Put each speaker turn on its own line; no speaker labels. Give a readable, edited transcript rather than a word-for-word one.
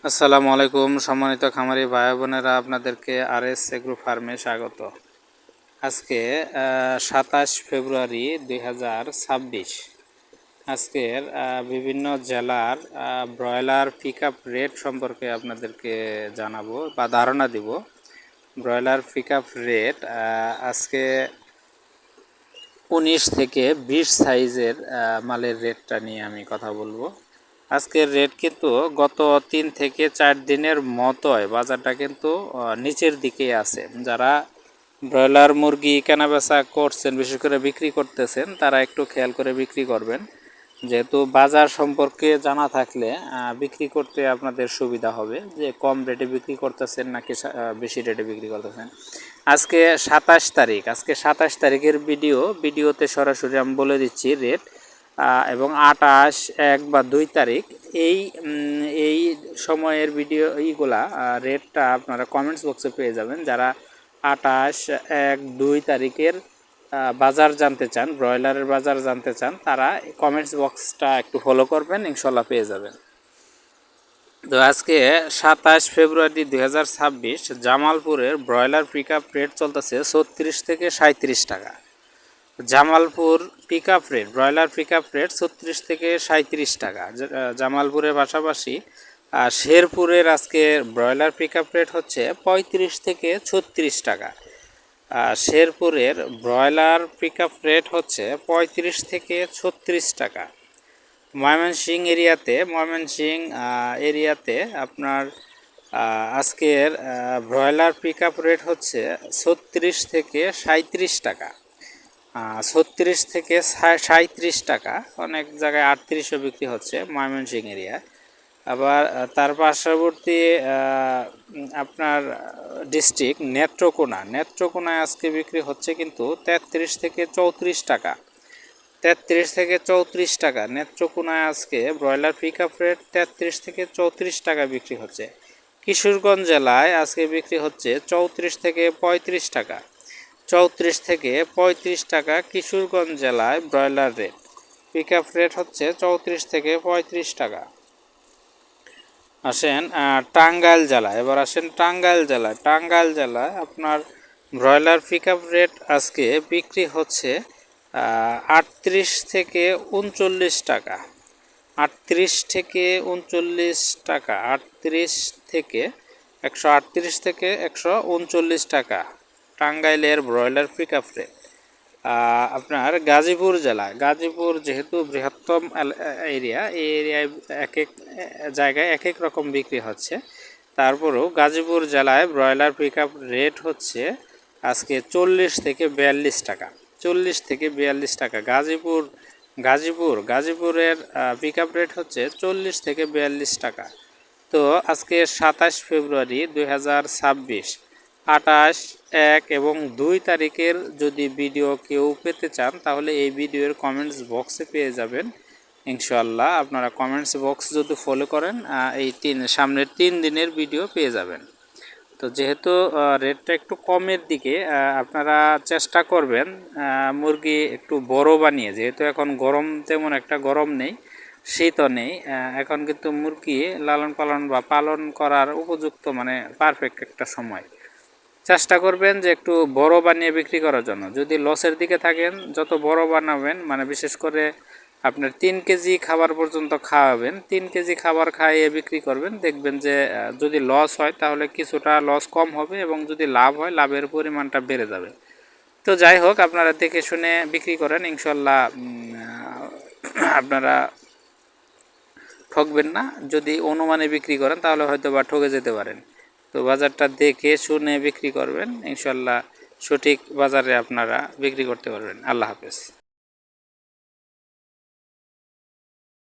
আসসালামু আলাইকুম সম্মানিত খামারি ভাই বোনেরা, আপনাদেরকে আরএস এগ্রো ফার্মে স্বাগত। আজকে 27 ফেব্রুয়ারি 2026। আজকের বিভিন্ন জেলার ব্রয়লার পিক আপ রেট সম্পর্কে আপনাদেরকে জানাবো বা ধারণা দিব। ব্রয়লার পিক আপ রেট আজকে 19 থেকে 20 সাইজের মালের রেটটা নিয়ে আমি কথা বলবো। আজকের রেট কিন্তু গত 3 থেকে 4 দিনের মতোই বাজারটা কিন্তু নিচের দিকেই আছে। যারা ব্রয়লার মুরগি কেনাবেচা করছেন, বিশেষ করে বিক্রি করতেছেন, তারা একটু খেয়াল করে বিক্রি করবেন, যেহেতু বাজার সম্পর্কে জানা থাকলে বিক্রি করতে আপনাদের সুবিধা হবে যে কম রেটে বিক্রি করতেছেন নাকি বেশি রেটে বিক্রি করতেছেন। আজকে 27 তারিখ, আজকে 27 তারিখের ভিডিওতে সরাসরি আমি বলে দিচ্ছি রেট, এবং 28, 1 বা 2 তারিখ এই সময়ের ভিডিও এইগুলা রেটটা আপনারা কমেন্টস বক্সে পেয়ে যাবেন। যারা 28, 1, 2 তারিখের বাজার জানতে চান, ব্রয়লারের বাজার জানতে চান, তারা কমেন্টস বক্সটা একটু ফলো করবেন, ইনশাল্লাহ পেয়ে যাবেন। তো আজকে 27 ফেব্রুয়ারি 2026 জামালপুরের ব্রয়লার পিক আপ রেট চলতেছে 36 থেকে 37 টাকা। Jamalpur pick up rate, broiler pick up rate 36 থেকে 37 টাকা জামালপুরের পাশাপাশি। শেরপুরের আজকে ব্রয়লার পিক আপ রেট হচ্ছে 35 থেকে 36 টাকা। শেরপুরের ব্রয়লার পিক আপ রেট হচ্ছে 35 থেকে 36 টাকা। ময়মনসিংহ এরিয়াতে আপনার আজকের ব্রয়লার পিক আপ রেট হচ্ছে 36 থেকে 37 টাকা। 36 থেকে 37 টাকা, অনেক জায়গায় 38ও বিক্রি হচ্ছে ময়মনসিংহ এরিয়ায়। আবার তার পার্শ্ববর্তী আপনার ডিস্ট্রিক্ট নেত্রকোনায় আজকে বিক্রি হচ্ছে কিন্তু 33 থেকে 34 টাকা। 33 থেকে 34 টাকা নেত্রকোনায় আজকে ব্রয়লার পিক আপ রেট 33 থেকে 34 টাকা বিক্রি হচ্ছে। কিশোরগঞ্জ জেলায় আজকে বিক্রি হচ্ছে 34 থেকে 35 টাকা। 34 থেকে 35 টাকা কিশোরগঞ্জ জেলায় broiler rate, pick up rate হচ্ছে 34 থেকে 35 টাকা। আসেন টাঙ্গাইল জেলায়, এবার আসেন টাঙ্গাইল জেলায় আপনার ব্রয়লার পিক আপ রেট আজকে বিক্রি হচ্ছে 38 থেকে 39 টাকা। 38 থেকে 39 টাকা, 38 থেকে 138 থেকে 139 টাকা টাঙ্গাইলের ব্রয়লার পিক আপ রেট। আপনার গাজীপুর যেহেতু বৃহত্তম এরিয়া, এই এরিয়ায় এক এক জায়গায় এক এক রকম বিক্রি হচ্ছে। তারপরেও গাজীপুর জেলায় ব্রয়লার পিক আপ রেট হচ্ছে আজকে 40 থেকে 42 টাকা। 40 থেকে 42 টাকা গাজীপুরের পিক আপ রেট হচ্ছে 40 থেকে 42 টাকা। তো আজকে 27 ফেব্রুয়ারি 2026, 28, 1 এবং 2 তারিখের যদি ভিডিও কেউ পেতে চান, তাহলে এই ভিডিওর কমেন্টস বক্সে পেয়ে যাবেন ইনশাল্লাহ। আপনারা কমেন্টস বক্স যদি ফলো করেন, এই সামনের 3 দিনের ভিডিও পেয়ে যাবেন। তো যেহেতু রেটটা একটু কমের দিকে, আপনারা চেষ্টা করবেন মুরগি একটু বড় বানিয়ে, যেহেতু এখন গরম, তেমন একটা গরম নেই, শীতও নেই, এখন কিন্তু মুরগি লালন পালন বা পালন করার উপযুক্ত, মানে পারফেক্ট একটা সময়। চেষ্টা করবেন যে একটু বড় বানিয়ে বিক্রি করার জন্য। যদি লসের দিকে থাকেন, যত বড় বানাবেন, মানে বিশেষ করে আপনার 3 কেজি খাবার পর্যন্ত খাওয়াবেন, 3 কেজি খাবার খাইয়ে বিক্রি করবেন, দেখবেন যে যদি লস হয় তাহলে কিছুটা লস কম হবে, এবং যদি লাভ হয় লাভের পরিমাণটা বেড়ে যাবে। তো যাই হোক, আপনারা দেখে শুনে বিক্রি করেন, ইনশাল্লাহ আপনারা ঠকবেন না। যদি অনুমানে বিক্রি করেন তাহলে হয়তো বা ঠকে যেতে পারেন। তো বাজারটা দেখে শুনে বিক্রি করবেন, ইনশাল্লাহ সঠিক বাজারে আপনারা বিক্রি করতে পারবেন। আল্লাহ হাফেজ।